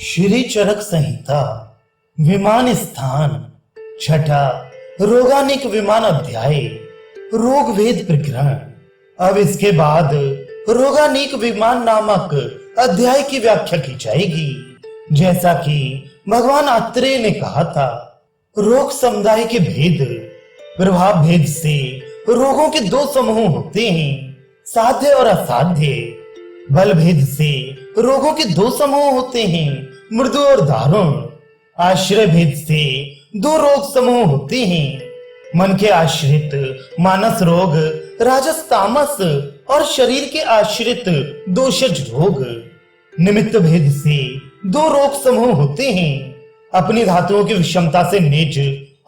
श्री चरक संहिता विमान स्थान छठा रोगानिक विमान अध्याय रोग भेद प्रकरण। अब इसके बाद रोगानिक विमान नामक अध्याय की व्याख्या की जाएगी। जैसा कि भगवान आत्रेय ने कहा था, रोग समुदाय के भेद प्रभाव भेद से रोगों के दो समूह होते हैं, साध्य और असाध्य। बल भेद से रोगों के दो समूह होते हैं, मृदु और दारुण। आश्रय भेद से दो रोग समूह होते हैं, मन के आश्रित मानस रोग राजस तामस और शरीर के आश्रित दोषज रोग। निमित्त भेद से दो रोग समूह होते हैं, अपनी धातुओं की विषमता से निज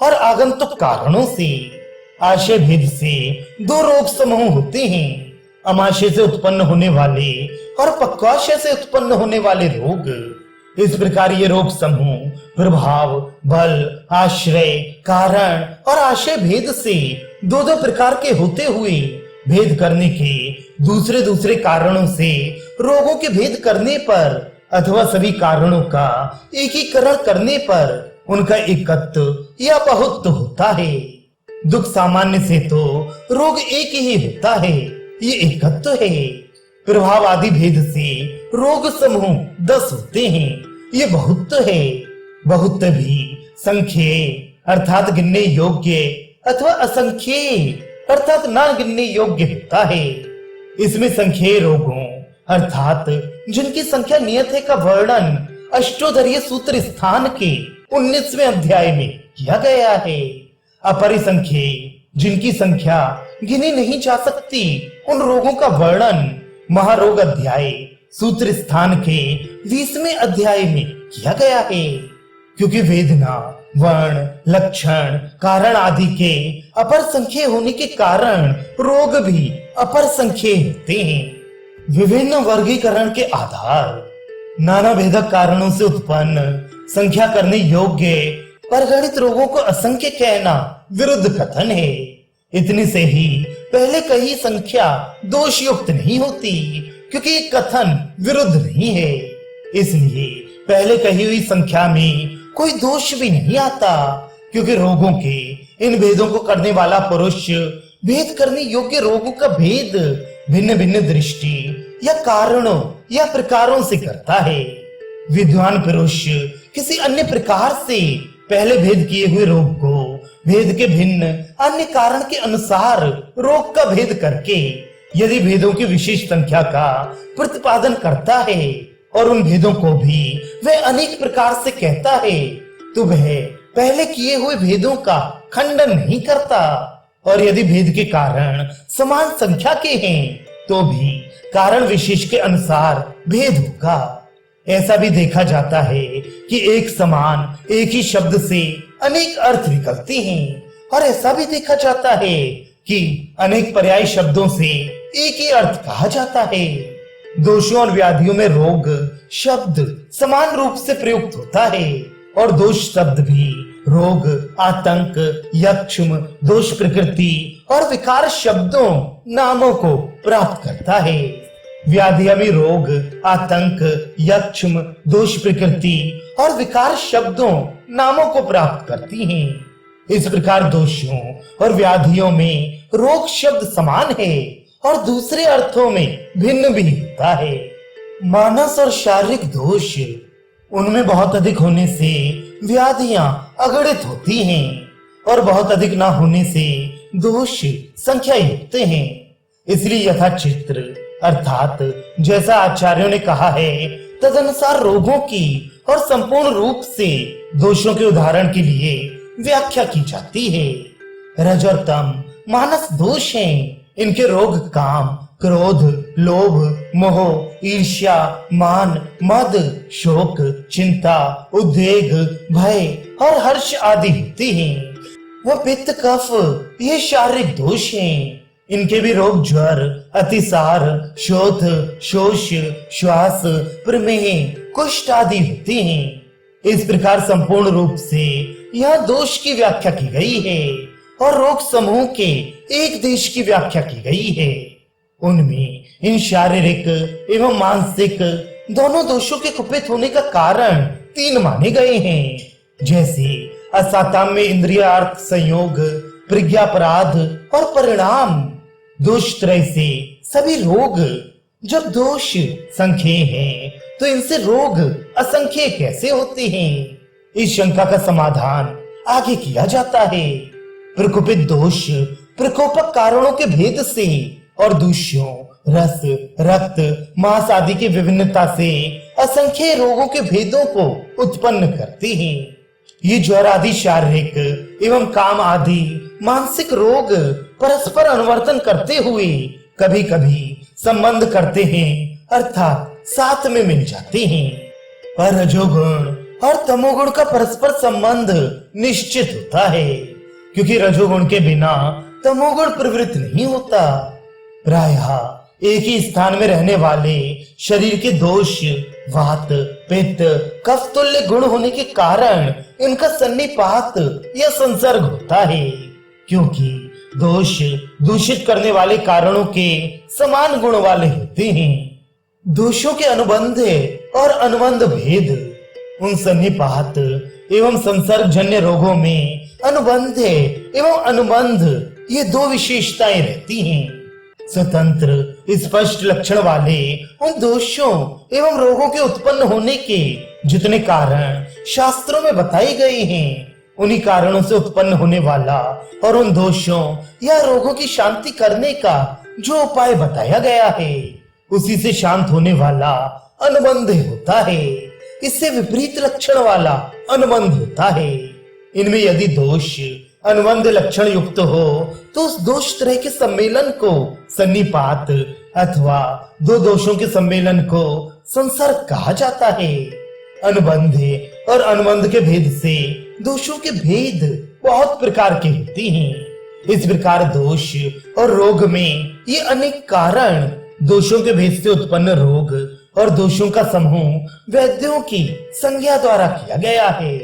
और आगंतुक कारणों से। आशय भेद से दो रोग समूह होते हैं, अमाशय से उत्पन्न होने वाले और पक्वाशय से उत्पन्न होने वाले रोग। इस प्रकार ये रोग समूह प्रभाव, बल, आश्रय, कारण और आशय भेद से दो दो प्रकार के होते हुए भेद करने के दूसरे दूसरे कारणों से रोगों के भेद करने पर अथवा सभी कारणों का एकीकरण करने पर उनका एकत्व या बहुत्व होता है। दुख सामान्य से तो रोग एक ही होता है, ये एकत्व है। प्रभाव आदि भेद से रोग समूह 10 होते हैं, ये बहुत्व है। बहुत्व भी संख्येय अर्थात गिनने योग्य अथवा असंख्येय अर्थात न गिनने योग्य होता है। इसमें संख्येय रोगों अर्थात जिनकी संख्या नियत है का वर्णन अष्टोधरीय सूत्र स्थान के 19वें अध्याय में किया गया है। अपरिसंख्येय जिनकी संख्या गिनी नहीं जा सकती, उन रोगों का वर्णन महारोग अध्याय सूत्र स्थान के 20वें अध्याय में किया गया है। क्योंकि वेदना, वर्ण, लक्षण, कारण आदि के अपर संख्येय होने के कारण रोग भी अपर संख्येय होते हैं। विभिन्न वर्गीकरण के आधार नाना भेदक कारणों से उत्पन्न संख्या करने योग्य परगणित रोगों को असंख्य कहना विरुद्ध कथन है। इतने से ही पहले कही संख्या दोष युक्त नहीं होती, क्योंकि ये कथन विरुद्ध नहीं है। इसलिए पहले कही हुई संख्या में कोई दोष भी नहीं आता, क्योंकि रोगों के इन भेदों को करने वाला पुरुष भेद करने योग्य रोगों का भेद भिन्न भिन्न दृष्टि या कारणों या प्रकारों से करता है। विद्वान पुरुष किसी अन्य प्रकार से पहले भेद किए हुए रोग को भेद के भिन्न अन्य कारण के अनुसार रोग का भेद करके यदि भेदों की विशेष संख्या का प्रतिपादन करता है और उन भेदों को भी वह अनेक प्रकार से कहता है, तो वह पहले किए हुए भेदों का खंडन नहीं करता। और यदि भेद के कारण समान संख्या के हैं तो भी कारण विशेष के अनुसार भेद होगा। ऐसा भी देखा जाता है कि एक समान एक ही शब्द से अनेक अर्थ निकलते हैं, और ऐसा भी देखा जाता है कि अनेक पर्याय शब्दों से एक ही अर्थ कहा जाता है। दोषों और व्याधियों में रोग शब्द समान रूप से प्रयुक्त होता है, और दोष शब्द भी रोग, आतंक, यक्ष्म, दोष प्रकृति और विकार शब्दों नामों को प्राप्त करता है। व्याधियां भी रोग, आतंक, यक्ष्म, दोष प्रकृति और विकार शब्दों नामों को प्राप्त करती हैं। इस प्रकार दोषों और व्याधियों में रोग शब्द समान है और दूसरे अर्थों में भिन्न भी होता है। मानस और शारीरिक दोष, उनमें बहुत अधिक होने से व्याधियां अगणित होती हैं, और बहुत अधिक ना होने से दोष संख्या युक्त हैं। इसलिए यथाचित्र अर्थात जैसा आचार्यों ने कहा है, तदनुसार रोगों की और संपूर्ण रूप से दोषों के उदाहरण के लिए व्याख्या की जाती है। रज और तम मानस दोष हैं। इनके रोग काम, क्रोध, लोभ, मोह, ईर्ष्या, मान, मद, शोक, चिंता, उद्वेग, भय और हर्ष आदि होते हैं। वह पित्त, कफ ये शारीरिक दोष हैं। इनके भी रोग ज्वर, अतिसार, शोथ, शोष, श्वास, प्रमेह, कुष्ठ आदि होते हैं। इस प्रकार संपूर्ण रूप से यह दोष की व्याख्या की गई है, और रोग समूह के एक देश की व्याख्या की गई है। उनमें इन शारीरिक एवं मानसिक दोनों दोषों के कुपित होने का कारण 3 माने गए हैं, जैसे असाताम्य इंद्रियार्थ संयोग, प्रज्ञापराध और परिणाम। दोष त्रय से सभी रोग। जब दोष संख्य हैं तो इनसे रोग असंख्य कैसे होते हैं? इस शंका का समाधान आगे किया जाता है। प्रकोपित दोष प्रकोपक कारणों के भेद से और दूषियों रस, रक्त, मांस आदि की विभिन्नता से असंख्य रोगों के भेदों को उत्पन्न करते हैं। ये ज्वर आदि शारीरिक एवं काम आदि मानसिक रोग परस्पर अनुवर्तन करते हुए कभी कभी संबंध करते हैं, अर्थात साथ में मिल जाते हैं। पर रजोगुण और तमोगुण का परस्पर संबंध निश्चित होता है, क्योंकि रजोगुण के बिना तमोगुण प्रवृत्त नहीं होता। प्रायः एक ही स्थान में रहने वाले शरीर के दोष वात, पित्त, कफ तुल्य गुण होने के कारण इनका सन्निपात या संसर्ग होता है, क्योंकि दोष दूषित करने वाले कारणों के समान गुण वाले होते हैं। दोषों के अनुबंध और अनुबंध भेद। उन सन्निपात एवं संसर्ग जन्य रोगों में अनुबंध एवं अनुबंध ये 2 विशेषताएं रहती हैं। स्वतंत्र स्पष्ट लक्षण वाले उन दोषों एवं रोगों के उत्पन्न होने के जितने कारण शास्त्रों में बताए गए हैं, उन्हीं कारणों से उत्पन्न होने वाला और उन दोषों या रोगों की शांति करने का जो उपाय बताया गया है, उसी से शांत होने वाला अनुबंध होता है। इससे विपरीत लक्षण वाला अनुबंध होता है। इनमें यदि दोष अनुबंध लक्षण युक्त हो तो उस दोष त्रय के सम्मेलन को सन्निपात अथवा 2 दोषों के सम्मेलन को संसर्ग कहा जाता है। अनुबंध और अनुबंध के भेद से दोषों के भेद बहुत प्रकार के होते हैं। इस प्रकार दोष और रोग में ये अनेक कारण, दोषों के भेद से उत्पन्न रोग और दोषों का समूह वैद्यों की संज्ञा द्वारा किया गया है।